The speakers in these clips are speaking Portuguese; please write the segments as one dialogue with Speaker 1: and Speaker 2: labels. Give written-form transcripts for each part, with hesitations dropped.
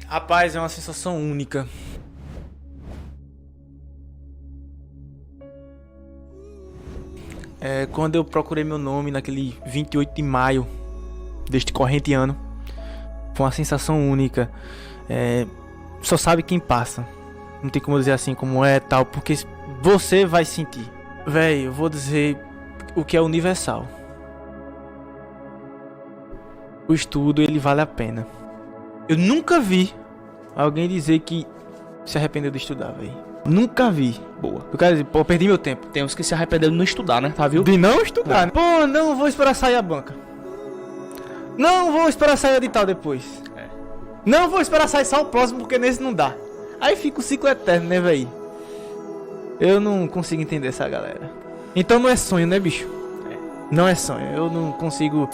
Speaker 1: Rapaz, é uma sensação única. Quando eu procurei meu nome naquele 28 de maio deste corrente ano, foi uma sensação única. Só sabe quem passa. Não tem como dizer assim como é tal, porque você vai sentir. Véi, eu vou dizer o que é universal. O estudo, ele vale a pena. Eu nunca vi alguém dizer que se arrependeu de estudar, véi. Nunca vi.
Speaker 2: Boa.
Speaker 1: Eu quero dizer, pô, perdi meu tempo.
Speaker 2: Tem uns que se arrependeram de não estudar, né? Tá, viu?
Speaker 1: De não estudar. Pô, não vou esperar sair a banca. Não vou esperar sair o edital depois. Não vou esperar sair só o próximo, porque nesse não dá. Aí fica o ciclo eterno, né, véi? Eu não consigo entender essa galera. Então não é sonho, né, bicho? Não é sonho. Eu não consigo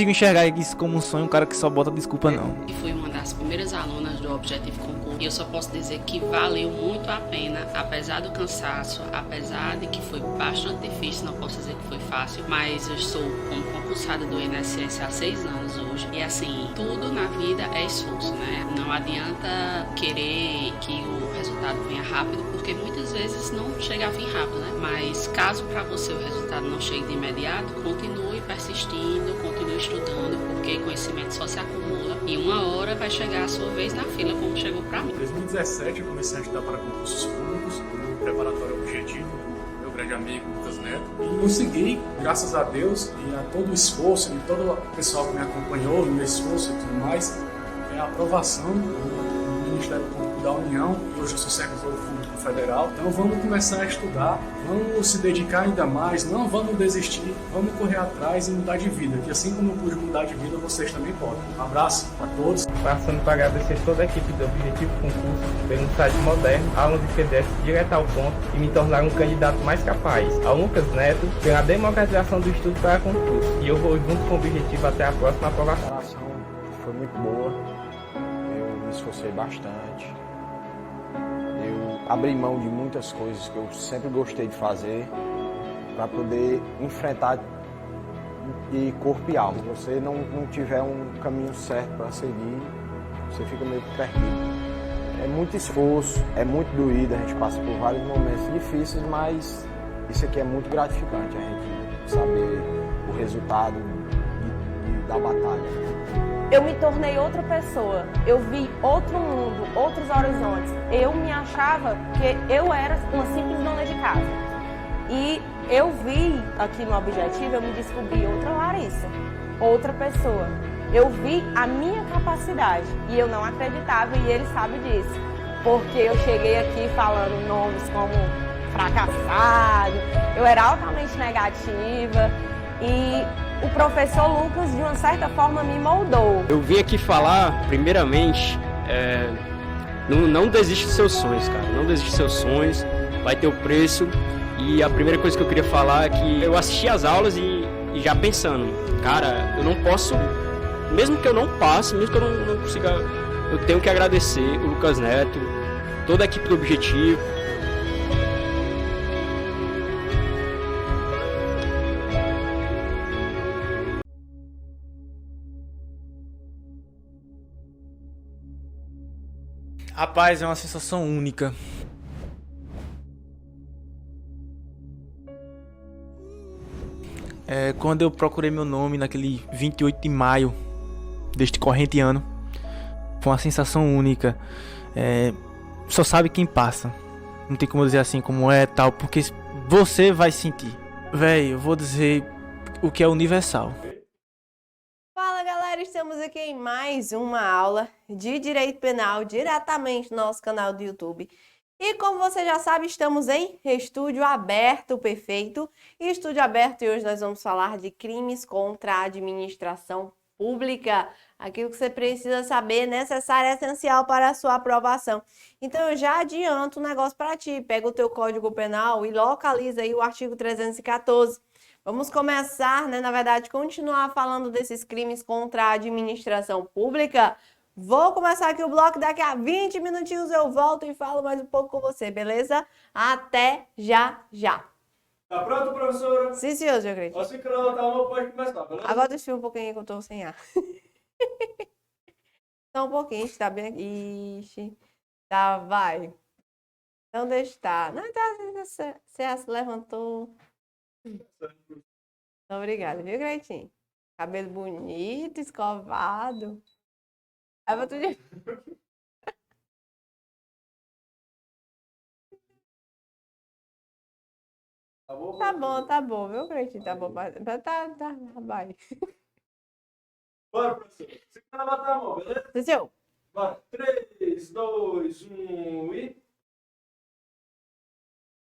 Speaker 1: enxergar isso como um sonho, um cara que só bota desculpa, não.
Speaker 3: E fui uma das primeiras alunas do Objetivo Concurso. E eu só posso dizer que valeu muito a pena, apesar do cansaço, apesar de que foi bastante difícil, não posso dizer que foi fácil, mas eu estou como concursada do INSS há 6 anos hoje. E assim, tudo na vida é esforço, né? Não adianta querer que o resultado venha rápido, porque muitas vezes não chega a vir rápido, né? Mas caso para você o resultado não chegue de imediato, continue persistindo, continue estudando, porque conhecimento só se acumula e uma hora vai chegar a sua vez na fila, como chegou para mim.
Speaker 4: Em 2017 eu comecei a estudar para concursos públicos, no preparatório Objetivo, meu grande amigo Lucas Neto, e consegui, graças a Deus e a todo o esforço e todo o pessoal que me acompanhou no meu esforço e tudo mais, a aprovação do Ministério Público da União. Hoje eu sou servidor público federal, então vamos começar a estudar, vamos se dedicar ainda mais, não vamos desistir, vamos correr atrás e mudar de vida, que assim como eu pude mudar de vida, vocês também podem. Um abraço a todos.
Speaker 5: Passando para agradecer toda a equipe do Objetivo Concurso pelo site moderno, aulas de PDF direto ao ponto e me tornar um candidato mais capaz. Ao Lucas Neto pela democratização do estudo para concurso. E eu vou junto com o Objetivo até a próxima aprovação.
Speaker 6: A preparação foi muito boa, eu me esforcei bastante, eu abri mão de muitas coisas que eu sempre gostei de fazer para poder enfrentar de corpo e alma. Se você não tiver um caminho certo para seguir, você fica meio perdido. É muito esforço, é muito doído, a gente passa por vários momentos difíceis, mas isso aqui é muito gratificante, a gente saber o resultado da batalha.
Speaker 7: Eu me tornei outra pessoa, eu vi outro mundo, outros horizontes. Eu me achava que eu era uma simples dona de casa. E eu vi aqui no Objetivo, eu me descobri outra Larissa, outra pessoa. Eu vi a minha capacidade e eu não acreditava e ele sabe disso. Porque eu cheguei aqui falando nomes como fracassado, eu era altamente negativa e o professor Lucas, de uma certa forma, me moldou.
Speaker 8: Eu vim aqui falar, primeiramente, não desiste dos seus sonhos, cara. Não desiste dos seus sonhos, vai ter o preço. E a primeira coisa que eu queria falar é que eu assisti às aulas e já pensando, cara, eu não posso, mesmo que eu não passe, mesmo que eu não consiga, eu tenho que agradecer o Lucas Neto, toda a equipe do Objetivo.
Speaker 1: Rapaz, é uma sensação única. Quando eu procurei meu nome naquele 28 de maio deste corrente ano, foi uma sensação única. Só sabe quem passa. Não tem como dizer assim como é tal, porque você vai sentir. Véi, eu vou dizer o que é universal.
Speaker 9: Fala galera, estamos aqui em mais uma aula de Direito Penal diretamente no nosso canal do YouTube. E como você já sabe, estamos em Estúdio Aberto Perfeito. E Estúdio Aberto, e hoje nós vamos falar de crimes contra a administração pública. Aquilo que você precisa saber, necessário e essencial para a sua aprovação. Então eu já adianto um negócio para ti. Pega o teu Código Penal e localiza aí o artigo 314. Vamos começar, né, na verdade, continuar falando desses crimes contra a administração pública. Vou começar aqui o bloco, daqui a 20 minutinhos eu volto e falo mais um pouco com você, beleza? Até já, já.
Speaker 10: Tá pronto, professora?
Speaker 9: Sim, senhor, já acredito.
Speaker 10: Assim que não tá uma, pode começar, beleza?
Speaker 9: Agora deixa eu um pouquinho que eu tô sem ar. Só um pouquinho, está bem aqui. Ixi. Tá, vai. Então deixa estar. Não, tá, você se levantou. Obrigada, viu, Greitinho? Cabelo bonito, escovado. Aí eu vou te... Tá bom, viu, Greitinho? Tá bom. Tá, vai.
Speaker 10: Bora, professor. Você tá levantando a mão, beleza?
Speaker 9: Desceu.
Speaker 10: Bora. 3, 2, 1 e...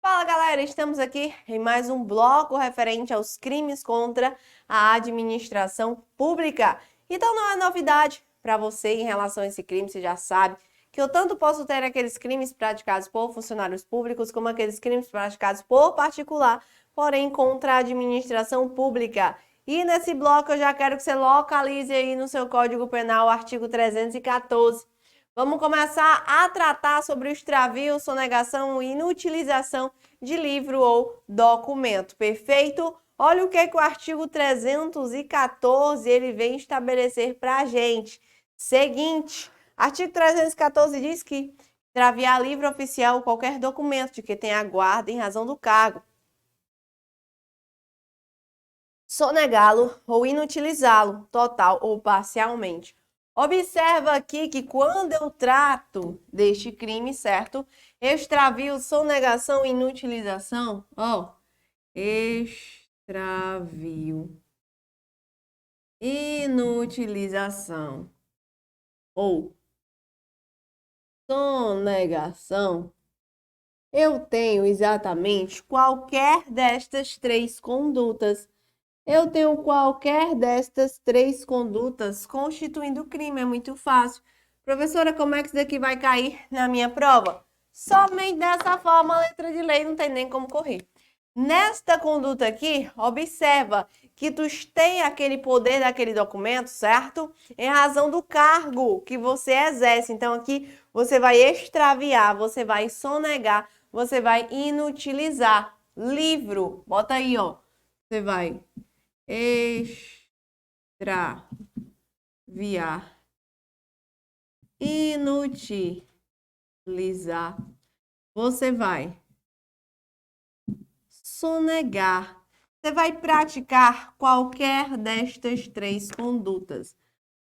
Speaker 9: Fala, galera, estamos aqui em mais um bloco referente aos crimes contra a administração pública. Então não é novidade para você em relação a esse crime, você já sabe que eu tanto posso ter aqueles crimes praticados por funcionários públicos como aqueles crimes praticados por particular, porém contra a administração pública. E nesse bloco eu já quero que você localize aí no seu Código Penal o artigo 314. Vamos começar a tratar sobre o extravio, sonegação e inutilização de livro ou documento. Perfeito? Olha o que o artigo 314 ele vem estabelecer para a gente. Seguinte, artigo 314 diz que extraviar livro oficial ou qualquer documento de que tenha guarda em razão do cargo, sonegá-lo ou inutilizá-lo, total ou parcialmente. Observa aqui que quando eu trato deste crime, certo? Extravio, sonegação e inutilização, ó. Extravio, inutilização ou sonegação, eu tenho exatamente qualquer destas três condutas. Eu tenho qualquer destas três condutas constituindo crime, é muito fácil. Professora, como é que isso daqui vai cair na minha prova? Somente dessa forma, a letra de lei não tem nem como correr. Nesta conduta aqui, observa que tu tem aquele poder daquele documento, certo? Em razão do cargo que você exerce. Então aqui você vai extraviar, você vai sonegar, você vai inutilizar. Livro, bota aí, ó. Você vai extraviar, inutilizar, você vai sonegar, você vai praticar qualquer destas três condutas.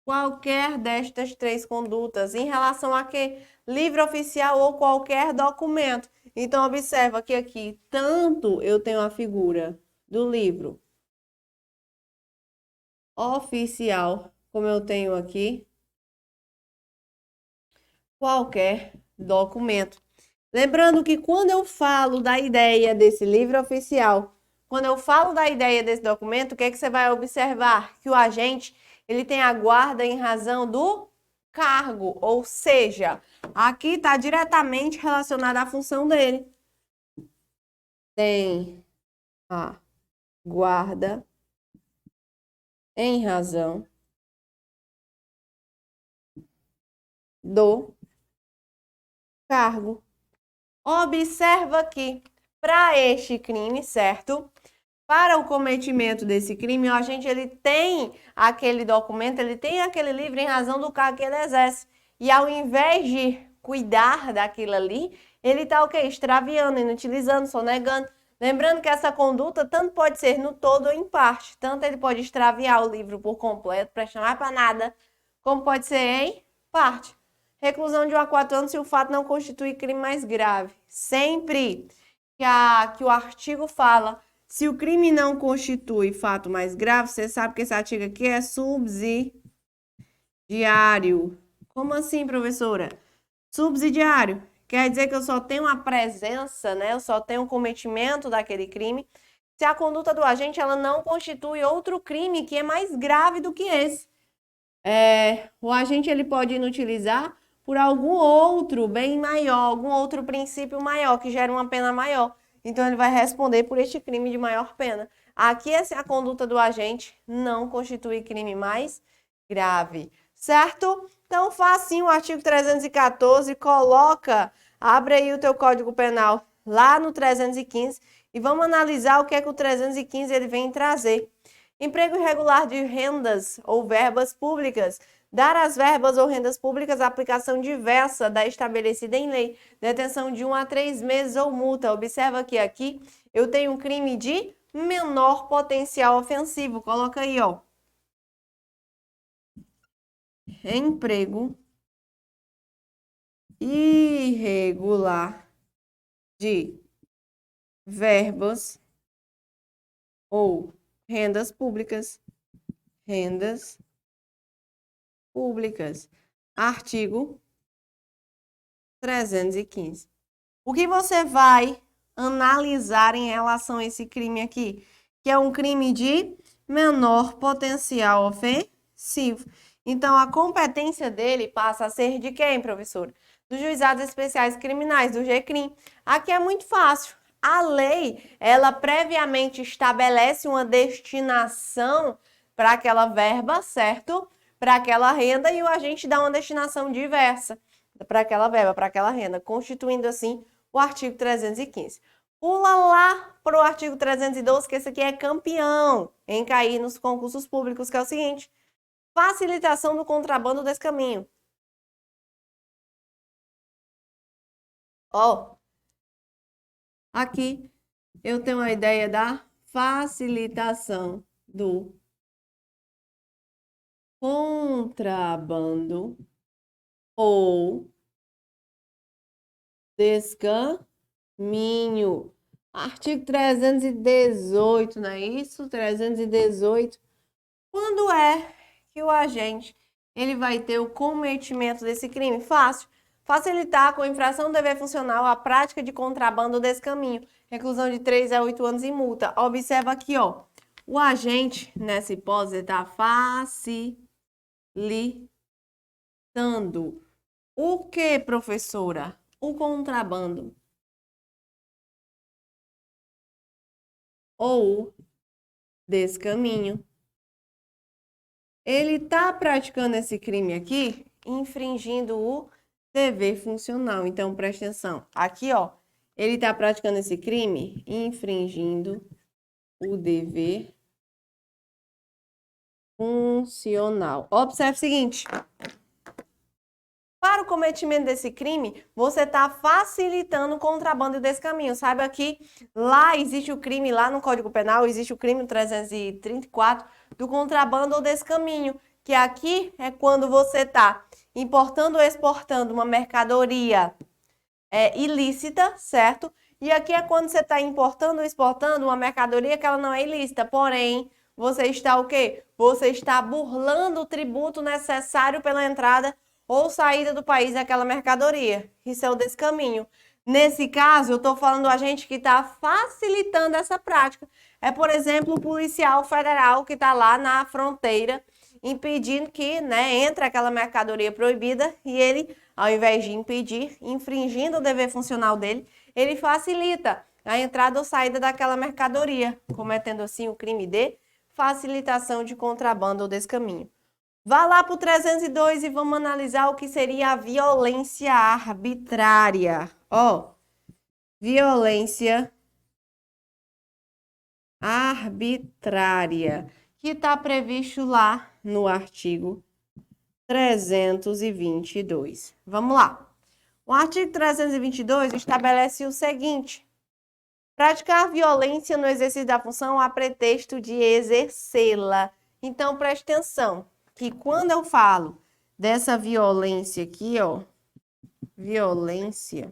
Speaker 9: Qualquer destas três condutas em relação a que? Livro oficial ou qualquer documento. Então observa que aqui tanto eu tenho a figura do livro oficial, como eu tenho aqui, qualquer documento. Lembrando que quando eu falo da ideia desse livro oficial, quando eu falo da ideia desse documento, o que é que você vai observar? Que o agente, ele tem a guarda em razão do cargo, ou seja, aqui está diretamente relacionado à função dele. Tem a guarda em razão do cargo. Observa que para este crime, certo? Para o cometimento desse crime, o agente ele tem aquele documento, ele tem aquele livro em razão do cargo que ele exerce. E ao invés de cuidar daquilo ali, ele está o quê? Extraviando, inutilizando, sonegando. Lembrando que essa conduta tanto pode ser no todo ou em parte. Tanto ele pode extraviar o livro por completo, prestar mais para nada, como pode ser em parte. Reclusão de 1 a 4 anos se o fato não constitui crime mais grave. Sempre que o artigo fala, se o crime não constitui fato mais grave, você sabe que esse artigo aqui é subsidiário. Como assim, professora? Subsidiário. Quer dizer que eu só tenho a presença, né? Eu só tenho o cometimento daquele crime se a conduta do agente ela não constitui outro crime que é mais grave do que esse. O agente ele pode inutilizar por algum outro bem maior, algum outro princípio maior que gera uma pena maior. Então ele vai responder por este crime de maior pena. Aqui a conduta do agente não constitui crime mais grave, certo? Então, facinho o artigo 314, abre aí o teu Código Penal lá no 315 e vamos analisar o que é que o 315 ele vem trazer. Emprego irregular de rendas ou verbas públicas dar às verbas ou rendas públicas aplicação diversa da estabelecida em lei, detenção de 1 a 3 meses ou multa. Observa que aqui eu tenho um crime de menor potencial ofensivo. Coloca aí, ó. Emprego irregular de verbas ou rendas públicas. Rendas públicas. Artigo 315. O que você vai analisar em relação a esse crime aqui? Que é um crime de menor potencial ofensivo. Então, a competência dele passa a ser de quem, professora? Dos juizados especiais criminais, do GCRIM. Aqui é muito fácil. A lei, ela previamente estabelece uma destinação para aquela verba, certo? Para aquela renda, e o agente dá uma destinação diversa para aquela verba, para aquela renda, constituindo assim o artigo 315. Pula lá para o artigo 312, que esse aqui é campeão em cair nos concursos públicos, que é o seguinte: facilitação do contrabando desse caminho. Ó, aqui eu tenho a ideia da facilitação do contrabando ou descaminho. Artigo 318, não é isso? 318. Quando é que o agente ele vai ter o cometimento desse crime? Fácil. Facilitar com infração do dever funcional a prática de contrabando desse caminho. Reclusão de 3 a 8 anos e multa. Observa aqui, ó. O agente, nessa hipótese, está facilitando. O que, professora? O contrabando. Ou descaminho. Ele está praticando esse crime aqui, infringindo o dever funcional. Então, presta atenção. Aqui, ó, ele está praticando esse crime, infringindo o dever funcional. Observe o seguinte: para o cometimento desse crime, você está facilitando o contrabando desse caminho. Saiba que lá existe o crime, lá no Código Penal, existe o crime 334 do contrabando ou desse caminho, que aqui é quando você está importando ou exportando uma mercadoria ilícita, certo? E aqui é quando você está importando ou exportando uma mercadoria que ela não é ilícita, porém, você está o quê? Você está burlando o tributo necessário pela entrada ou saída do país daquela mercadoria. Isso é o descaminho. Nesse caso, eu estou falando do agente que está facilitando essa prática. É, por exemplo, o policial federal que está lá na fronteira impedindo que, entre aquela mercadoria proibida, e ele, ao invés de impedir, infringindo o dever funcional dele, ele facilita a entrada ou saída daquela mercadoria, cometendo assim o crime de facilitação de contrabando ou descaminho. Vá lá para o 302 e vamos analisar o que seria a violência arbitrária. Ó, violência arbitrária, que está previsto lá no artigo 322. Vamos lá. O artigo 322 estabelece o seguinte: praticar violência no exercício da função a pretexto de exercê-la. Então, preste atenção, que quando eu falo dessa violência aqui, ó, violência,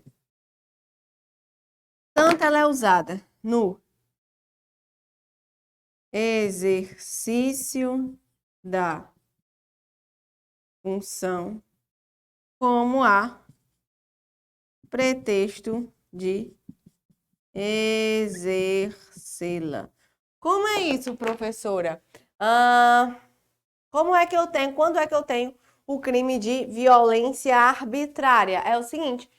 Speaker 9: tanto ela é usada no exercício da função, como a pretexto de exercê-la. Como é isso, professora? Como é que eu tenho? Quando é que eu tenho o crime de violência arbitrária? É o seguinte: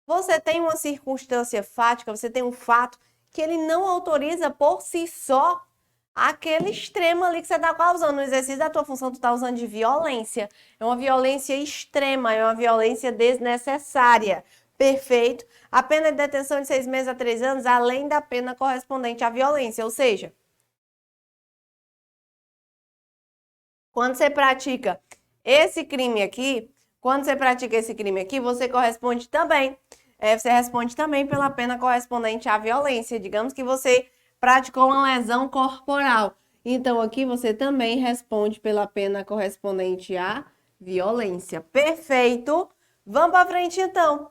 Speaker 9: você tem uma circunstância fática, você tem um fato que ele não autoriza por si só aquele extremo ali que você está causando. No exercício da tua função, tu está usando de violência. É uma violência extrema, é uma violência desnecessária. Perfeito. A pena de detenção de 6 meses a 3 anos, além da pena correspondente à violência. Ou seja, quando você pratica esse crime aqui, quando você pratica esse crime aqui, você corresponde também, você responde também pela pena correspondente à violência. Digamos que você praticou uma lesão corporal. Então, aqui você também responde pela pena correspondente à violência. Perfeito! Vamos para frente, então.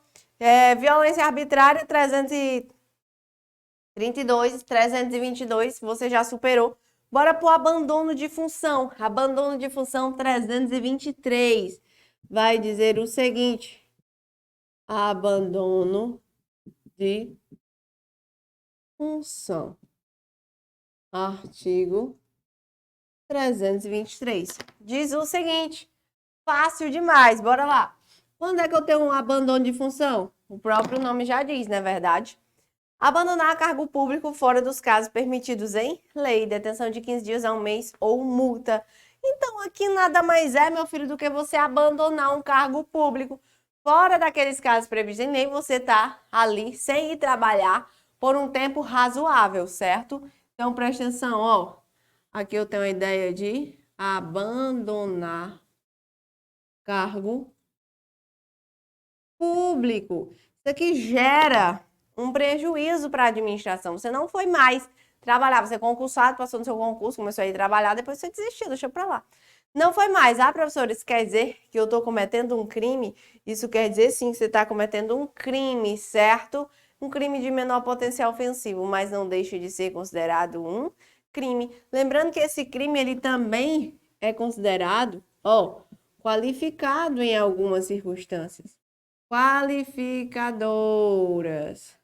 Speaker 9: Violência arbitrária, 332, 322, você já superou. Bora para o abandono de função. Abandono de função 323. Vai dizer o seguinte. Abandono de função. Artigo 323. Diz o seguinte. Fácil demais, bora lá. Quando é que eu tenho um abandono de função? O próprio nome já diz, não é verdade? Abandonar cargo público fora dos casos permitidos em lei, detenção de 15 dias a 1 mês ou multa. Então, aqui nada mais é, meu filho, do que você abandonar um cargo público. Fora daqueles casos previstos em lei, você tá ali sem ir trabalhar por um tempo razoável, certo? Então, presta atenção, ó. Aqui eu tenho a ideia de abandonar cargo público. Isso aqui gera um prejuízo para a administração. Você não foi mais trabalhar, você é concursado, passou no seu concurso, começou a ir trabalhar, depois você desistiu, deixou para lá. Não foi mais. Ah, professor, isso quer dizer que eu estou cometendo um crime? Isso quer dizer sim que você está cometendo um crime, certo? Um crime de menor potencial ofensivo, mas não deixa de ser considerado um crime. Lembrando que esse crime ele também é considerado, qualificado em algumas circunstâncias. Qualificadoras.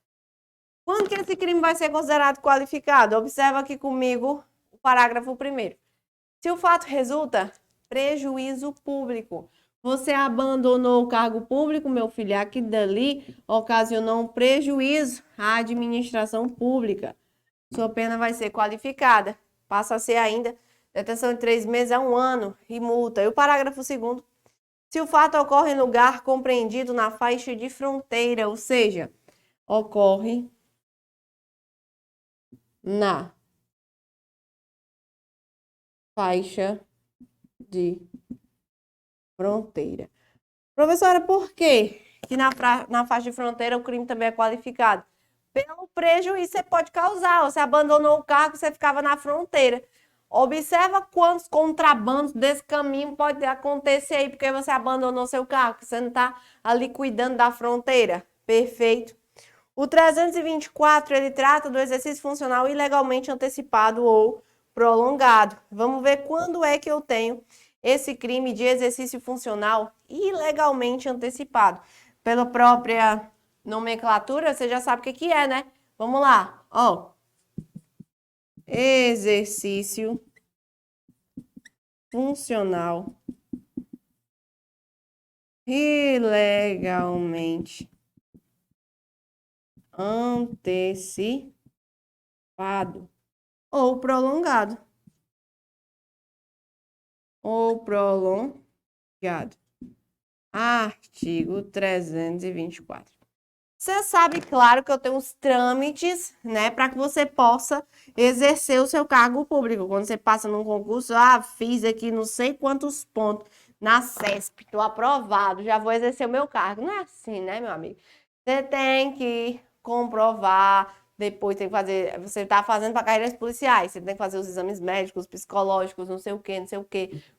Speaker 9: Quando que esse crime vai ser considerado qualificado? Observa aqui comigo o parágrafo 1º. Se o fato resulta prejuízo público, você abandonou o cargo público, meu filho, aqui dali ocasionou um prejuízo à administração pública. Sua pena vai ser qualificada. Passa a ser ainda detenção de 3 meses a 1 ano e multa. E o parágrafo 2º. Se o fato ocorre em lugar compreendido na faixa de fronteira, ou seja, ocorre na faixa de fronteira. Professora, por quê que na faixa de fronteira o crime também é qualificado? Pelo prejuízo que você pode causar. Você abandonou o cargo, você ficava na fronteira. Observa quantos contrabandos desse caminho pode acontecer aí, porque você abandonou seu cargo, você não está ali cuidando da fronteira. Perfeito. O 324, ele trata do exercício funcional ilegalmente antecipado ou prolongado. Vamos ver quando é que eu tenho esse crime de exercício funcional ilegalmente antecipado. Pela própria nomenclatura, você já sabe o que é, né? Vamos lá, exercício funcional ilegalmente antecipado ou prolongado. Artigo 324. Você sabe, claro, que eu tenho os trâmites, né, para que você possa exercer o seu cargo público. Quando você passa num concurso, fiz aqui não sei quantos pontos na CESP, estou aprovado, já vou exercer o meu cargo. Não é assim, né, meu amigo? Você tem que comprovar, depois tem que fazer, você está fazendo para carreiras policiais, você tem que fazer os exames médicos, psicológicos, não sei o quê,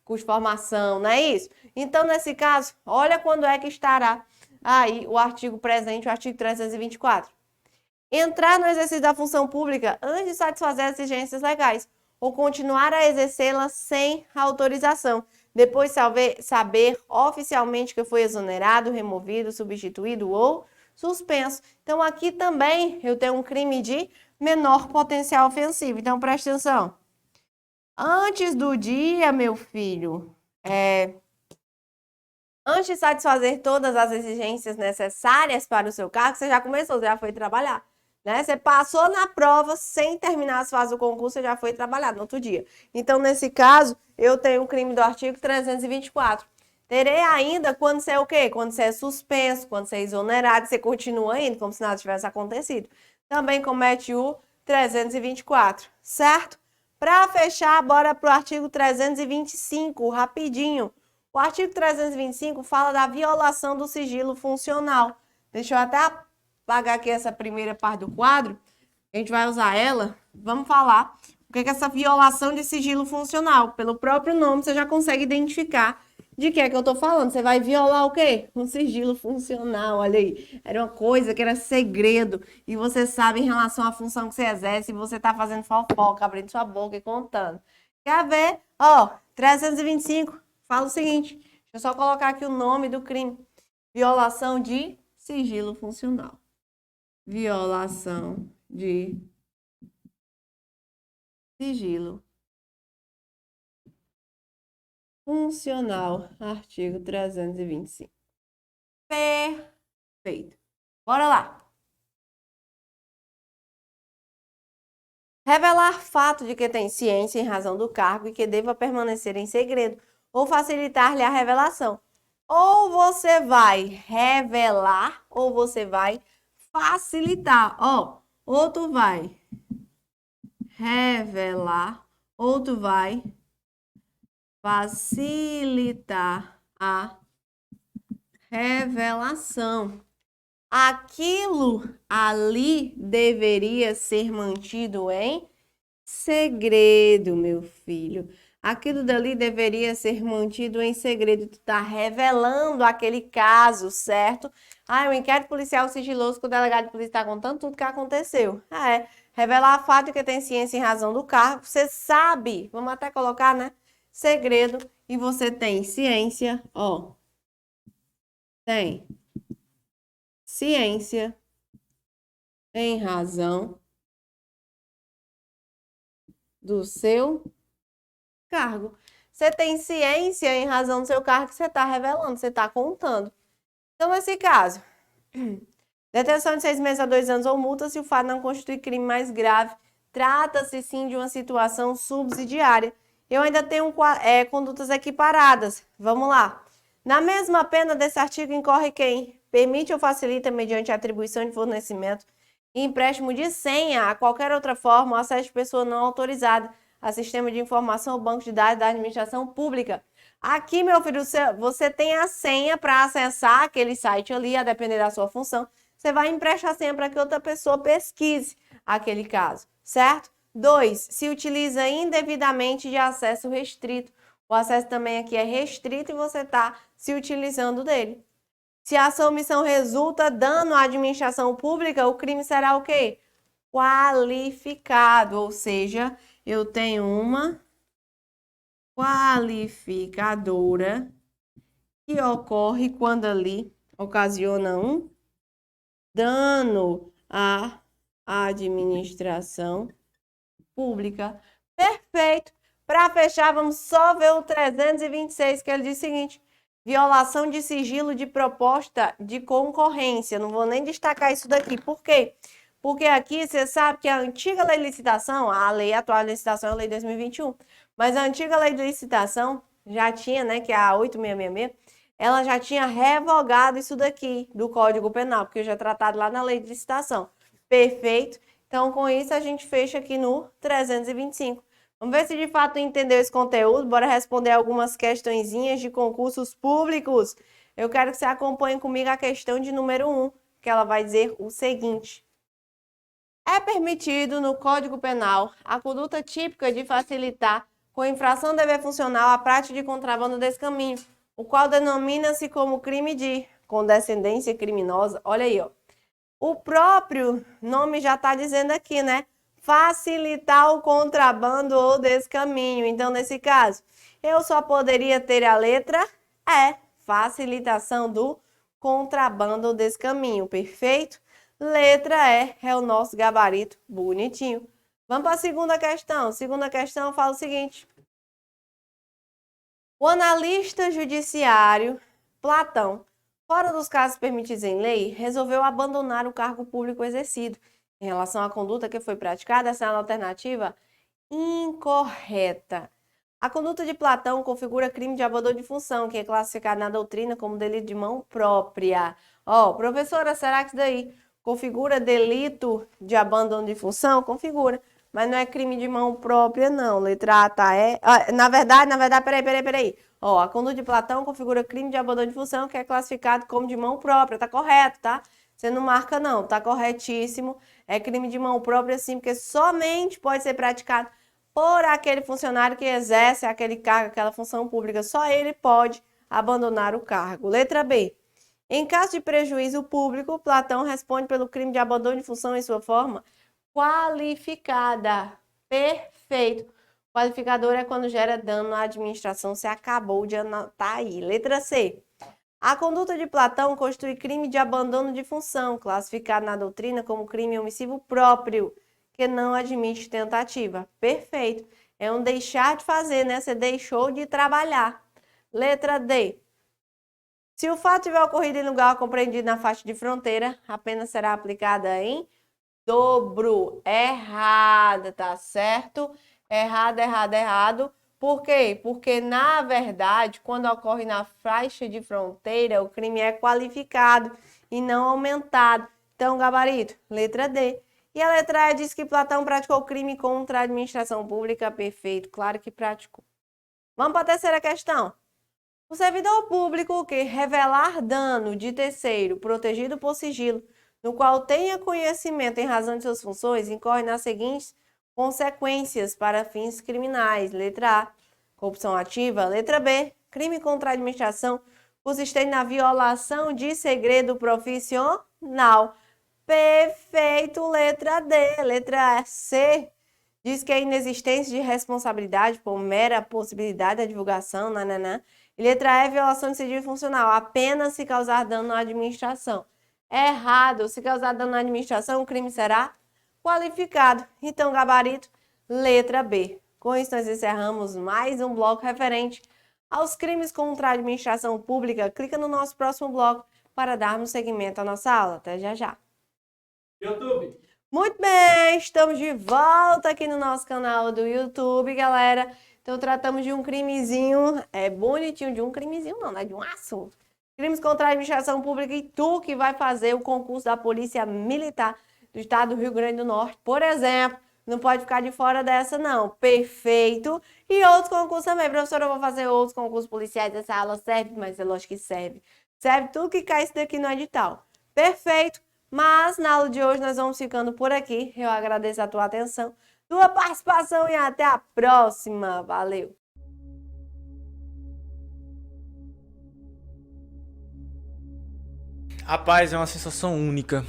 Speaker 9: curso de formação, não é isso? Então, nesse caso, olha quando é que estará aí o artigo presente, o artigo 324. Entrar no exercício da função pública antes de satisfazer as exigências legais ou continuar a exercê-la sem autorização. Depois saber oficialmente que foi exonerado, removido, substituído ou suspenso. Então, aqui também eu tenho um crime de menor potencial ofensivo. Então, preste atenção. Antes do dia, meu filho, antes de satisfazer todas as exigências necessárias para o seu cargo, você já começou, você já foi trabalhar, né? Você passou na prova sem terminar as fases do concurso, você já foi trabalhar no outro dia. Então, nesse caso, eu tenho o crime do artigo 324. Terei ainda quando você é o quê? Quando você é suspenso, quando você é exonerado, você continua indo como se nada tivesse acontecido. Também comete o 324, certo? Para fechar, bora para o artigo 325, rapidinho. O O artigo 325 fala da violação do sigilo funcional. Deixa eu até apagar aqui essa primeira parte do quadro. A gente vai usar ela. Vamos falar o que é essa violação de sigilo funcional. Pelo próprio nome, você já consegue identificar de que é que eu tô falando. Você vai violar o quê? Um sigilo funcional, olha aí. Era uma coisa que era segredo e você sabe em relação à função que você exerce e você tá fazendo fofoca, abrindo sua boca e contando. Quer ver? Ó, 325 fala o seguinte. Deixa eu só colocar aqui o nome do crime. Violação de sigilo funcional. Violação de sigilo funcional, artigo 325. Perfeito. Bora lá. Revelar fato de que tem ciência em razão do cargo e que deva permanecer em segredo ou facilitar-lhe a revelação. Ou você vai revelar ou você vai facilitar. Ó, ou tu vai revelar ou tu vai facilitar a revelação. Aquilo ali deveria ser mantido em segredo, meu filho. Aquilo dali deveria ser mantido em segredo. Tu tá revelando aquele caso, certo? Ah, o inquérito policial sigiloso que o delegado de polícia está contando tudo que aconteceu. Revelar fato que tem ciência em razão do cargo. Você sabe, vamos até colocar, né? Segredo, e você tem ciência, ó. Tem ciência em razão do seu cargo. Você tem ciência em razão do seu cargo que você está revelando, você está contando. Então, nesse caso, detenção de 6 meses a 2 anos ou multa se o fato não constitui crime mais grave. Trata-se, sim, de uma situação subsidiária. Eu ainda tenho condutas equiparadas. Vamos lá. Na mesma pena desse artigo incorre quem permite ou facilita, mediante atribuição de fornecimento e empréstimo de senha a qualquer outra forma, o acesso de pessoa não autorizada a sistema de informação ou banco de dados da administração pública. Aqui, meu filho, você tem a senha para acessar aquele site ali, a depender da sua função. Você vai emprestar a senha para que outra pessoa pesquise aquele caso, certo? 2. Se utiliza indevidamente de acesso restrito. O acesso também aqui é restrito e você está se utilizando dele. Se a ação ou omissão resulta dano à administração pública, o crime será o quê? Qualificado, ou seja, eu tenho uma qualificadora que ocorre quando ali ocasiona um dano à administração pública. Perfeito. Para fechar, vamos só ver o 326, que ele diz o seguinte: violação de sigilo de proposta de concorrência. Não vou nem destacar isso daqui. Por quê? Porque aqui você sabe que a antiga lei de licitação, a lei atual de licitação é a lei 2021, mas a antiga lei de licitação já tinha, né, que é a 8666, ela já tinha revogado isso daqui do Código Penal, porque já é tratado lá na lei de licitação. Perfeito? Então, com isso, a gente fecha aqui no 325. Vamos ver se de fato entendeu esse conteúdo. Bora responder algumas questõezinhas de concursos públicos. Eu quero que você acompanhe comigo a questão de número 1, que ela vai dizer o seguinte: é permitido no Código Penal a conduta típica de facilitar, com infração dever funcional, a prática de contrabando desse caminho, o qual denomina-se como crime de condescendência criminosa. Olha aí, ó. O próprio nome já está dizendo aqui, né? Facilitar o contrabando ou descaminho. Então, nesse caso, eu só poderia ter a letra E, facilitação do contrabando ou descaminho. Perfeito? Letra E é o nosso gabarito bonitinho. Vamos para a segunda questão. Segunda questão fala o seguinte: o analista judiciário Platão, fora dos casos permitidos em lei, resolveu abandonar o cargo público exercido. Em relação à conduta que foi praticada, essa é a alternativa incorreta. A conduta de Platão configura crime de abandono de função, que é classificado na doutrina como delito de mão própria. Ó, professora, será que isso daí configura delito de abandono de função? Configura. mas não é crime de mão própria, não. Letra A tá na verdade, peraí. Ó, a conduta de Platão configura crime de abandono de função, que é classificado como de mão própria. Tá correto, tá? Você não marca, não. Tá corretíssimo. É crime de mão própria, sim, porque somente pode ser praticado por aquele funcionário que exerce aquele cargo, aquela função pública. Só ele pode abandonar o cargo. Letra B. Em caso de prejuízo público, Platão responde pelo crime de abandono de função em sua forma qualificada. Perfeito. Qualificador é quando gera dano à administração. Você acabou de anotar aí. Letra C. A conduta de Platão constitui crime de abandono de função, classificado na doutrina como crime omissivo próprio, que não admite tentativa. Perfeito. É um deixar de fazer, né? Você deixou de trabalhar. Letra D. Se o fato tiver ocorrido em lugar compreendido na faixa de fronteira, a pena será aplicada em dobro. Errada, tá certo? Errado. Por quê? Porque, na verdade, quando ocorre na faixa de fronteira, o crime é qualificado e não aumentado. Então, gabarito, letra D. E a letra E diz que Platão praticou crime contra a administração pública. Perfeito, claro que praticou. Vamos para a terceira questão. O servidor público que revelar dano de terceiro protegido por sigilo, no qual tenha conhecimento em razão de suas funções, incorre nas seguintes consequências para fins criminais. Letra A, corrupção ativa. Letra B, crime contra a administração consistente na violação de segredo profissional. Perfeito, letra D. Letra C diz que a inexistência de responsabilidade por mera possibilidade da divulgação, E letra E, violação de sigilo funcional, apenas se causar dano à administração. Errado, se causar dano à administração, o crime será qualificado. Então, gabarito, letra B. Com isso, nós encerramos mais um bloco referente aos crimes contra a administração pública. Clica no nosso próximo bloco para darmos seguimento à nossa aula. Até já já.
Speaker 10: YouTube.
Speaker 9: Muito bem, estamos de volta aqui no nosso canal do YouTube, galera. Então, tratamos de um crimezinho, bonitinho, de um crimezinho não, né? De um assunto. Crimes contra a administração pública e tu que vai fazer o concurso da Polícia Militar do Estado do Rio Grande do Norte, por exemplo. Não pode ficar de fora dessa, não. Perfeito. E outros concursos também. Professora, eu vou fazer outros concursos policiais. Essa aula serve? Mas é lógico que serve. Serve tudo que cai isso daqui no edital. Perfeito. Mas na aula de hoje nós vamos ficando por aqui. Eu agradeço a tua atenção, tua participação e até a próxima. Valeu!
Speaker 1: Rapaz, é uma sensação única.